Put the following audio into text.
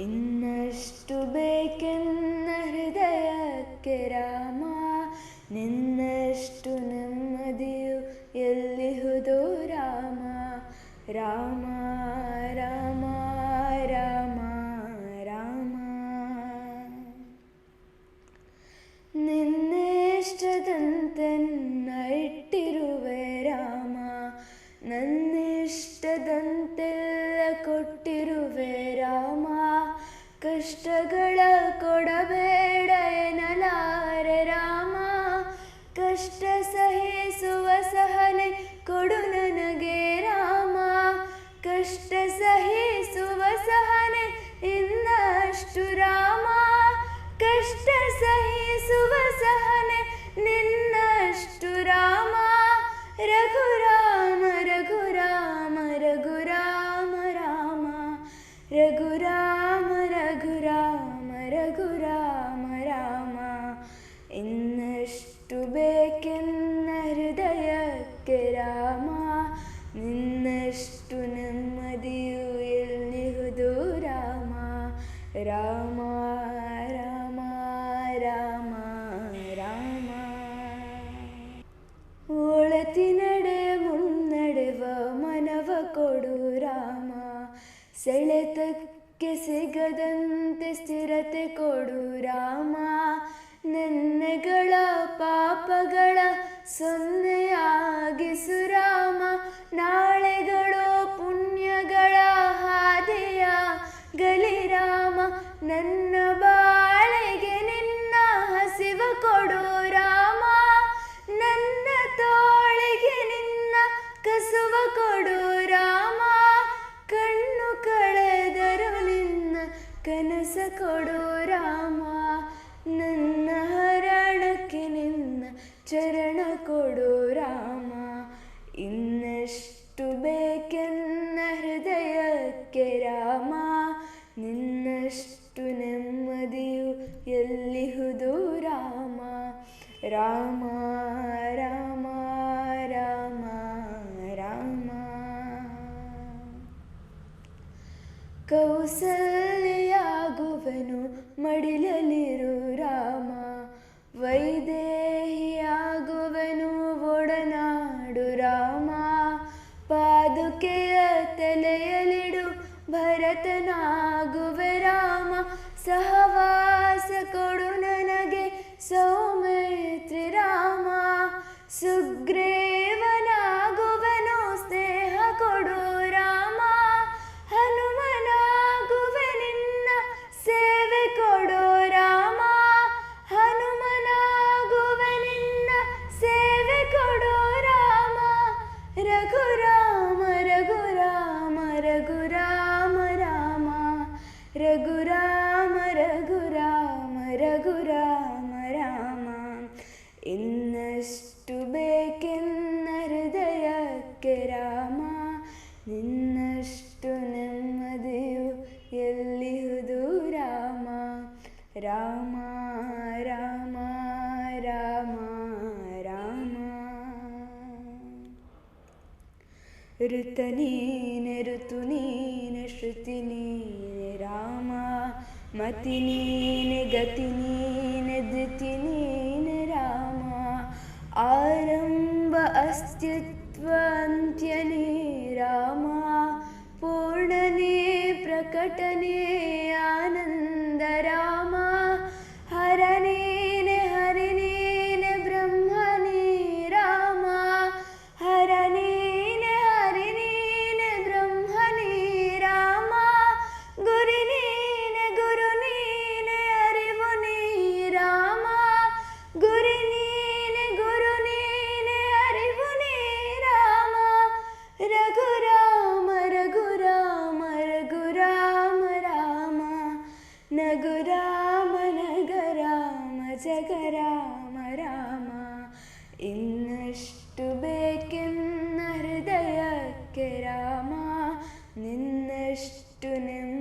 ಇನ್ನಷ್ಟು ಬೇಕೆನ್ನ ಹೃದಯಕ್ಕೆ ರಾಮ, ನಿನ್ನಷ್ಟು ನೆಮ್ಮದಿಯು ಎಲ್ಲಿಹುದು ರಾಮ. ರಾಮ ರಾಮ ರಾಮ ರಾಮ. ನಿನ್ನಿಷ್ಟದಂತೆನ್ನ ಇಟ್ಟಿರುವೆ ರಾಮ, ನನ್ನಿಷ್ಟದಂತೆಲ್ಲ ಕೊಟ್ಟಿರುವೆ ರಾಮ. ಕಷ್ಟಗಳ ಕೊಡಬೇಡ ಎನ್ನಲಾರೆ ರಾಮ, ಕಷ್ಟ ಸಹಿಸುವ ಸಹನೆ ಕೊಡು ನನಗೆ ರಾಮ. ಕಷ್ಟ ಸಹಿಸುವ ಸಹನೆ ಇನ್ನಷ್ಟು ರಾಮ, ಕಷ್ಟ ಸಹಿಸುವ ಸಹನೆ ನಿನ್ನಷ್ಟು ರಾಮ. ರಘುರಾಮ ರಘುರಾಮ ರಘುರಾಮ ರಾಮ, ರಘುರಾಮ ರಘುರಾಮ ರಘುರಾಮ ರಾಮ. ಇನ್ನಷ್ಟು ಬೇಕೆನ್ನ ಹೃದಯಕ್ಕೆ ರಾಮ, ನಿನ್ನಷ್ಟು ನೆಮ್ಮದಿಯು ಎಲ್ಲಿಹುದು ರಾಮ. ರಾಮ ರಾಮ ರಾಮ ರಾಮ. ಒಳತಿ ನಡೆ ಮುನ್ನಡೆವ ಮನವ ಕೊಡು ರಾಮ, ಸೆಳೆತಕ್ಕೆ ಸಿಗದಂತೆ ಸ್ಥಿರತೆ ಕೊಡು ರಾಮ. ನೆನ್ನೆಗಳ ಪಾಪಗಳ ಸೊನ್ನೆಯಾಗಿಸು ರಾಮ, ನಾಳೆಗಳು ಪುಣ್ಯಗಳ ಹಾದಿಯ ಗಲಿ ರಾಮ. ನನ್ನ ಬಾಳೆಗೆ ನಿನ್ನ ಹಸಿವ ಕೊಡು ರಾಮ, ನನ್ನ ತೋಳಿಗೆ ನಿನ್ನ ಕಸುವ ಕೊಡು ರಾಮ. ಕಣ್ಣು ಕಳೆದರು ನಿನ್ನ ಕನಸ ಕೊಡು ರಾಮ, ನನ್ನ ಹರಣಕ್ಕೆ ನಿನ್ನ ಚರಣ ಕೊಡು ರಾಮ. ಇನ್ನಷ್ಟು ಬೇಕೆನ್ನ ಹೃದಯಕ್ಕೆ ರಾಮ, ನಿನ್ನಷ್ಟು ನೆಮ್ಮದಿಯು ಎಲ್ಲಿಹುದು ರಾಮ. ರಾಮ ರಾಮ ರಾಮ ರಾಮ. ಕೌಸಲ್ಯಾಗುವನು ಮಡಿಲಲಿರು ರಾಮ, ವೈದೇಹಿಯಾಗುವನು ಒಡನಾಡು ರಾಮ. ಪಾದುಕೆಯ ತಲೆಯಲಿಡು ಭರತನಾಗುವೆ ರಾಮ, ಸಹವಾಸ ಕೊಡು ನನಗೆ ಸೌಮಿತ್ರಿ ರಾಮ. ಸುಗ್ರೀವನಾಗುವನು ಸ್ನೇಹ ಕೊಡು ರಾಮ, ಹನುಮನಾಗುವೆ ನಿನ್ನ ಸೇವೆ ಕೊಡು ರಾಮ. ಹನುಮನಾಗುವೆ ನಿನ್ನ ಸೇವೆ ಕೊಡು ರಾಮ. ರಘುರಾಮ ರಘುರಾಮ ರಘುರಾಮ ರಾಮ, ರಘುರಾಮ ರಘುರಾಮ ರಘುರಾಮ ರಾಮ. ಇನ್ನಷ್ಟು ಬೇಕೆನ್ನ ಹೃದಯಕ್ಕೆ ರಾಮ, ನಿನ್ನಷ್ಟು ನೆಮ್ಮದಿಯು ಎಲ್ಲಿಹುದು ರಾಮ. ರಾಮ ರಾಮ ರಾಮ ರಾಮ. ಋತ ನೀನೆ ಋತು ನೀನೆ ಶ್ರುತಿ ನೀನೆ ರಾಮ, ಮತಿ ನೀನೆ ಗತಿ ನೀನೆ ಧೃತಿ ನೀನೆ ರಾಮ. ಆರಂಭ ಅಸ್ತಿತ್ವ ಅಂತ್ಯ ನೀ ರಾಮ, ಪೂರ್ಣನೇ ಪ್ರಕಟನೇ ಆನಂದ ರಾಮ. ಹರ ನೀನೆ ಹರಿ ನೀನೆ ಬ್ರಹ್ಮ ನೀ ರಾಮ, ಹರ ನೀನೆ ಹರಿ ನೀನೆ ಬ್ರಹ್ಮ ನೀ ರಾಮ. ಗುರಿ ನೀನೆ ಗುರು ನೀನೆ ಅರಿವು ನೀ ರಾಮ, ಗುರಿ ನೀನೆ ಗುರು ನೀನೆ ಅರಿವು ನೀ ರಾಮ. ರಘುರಾಮ ರಘುರಾಮ ರಘುರಾಮ ರಾಮ, ನಗುರಾಮ ನಗರಾಮ ಜಗರಾಮ ರಾಮ. ಇನ್ನಷ್ಟು ಬೇಕೆನ್ನ ಹೃದಯಕ್ಕೆ ರಾಮ, ನಿನ್ನಷ್ಟು ನೆಮ್ಮದಿ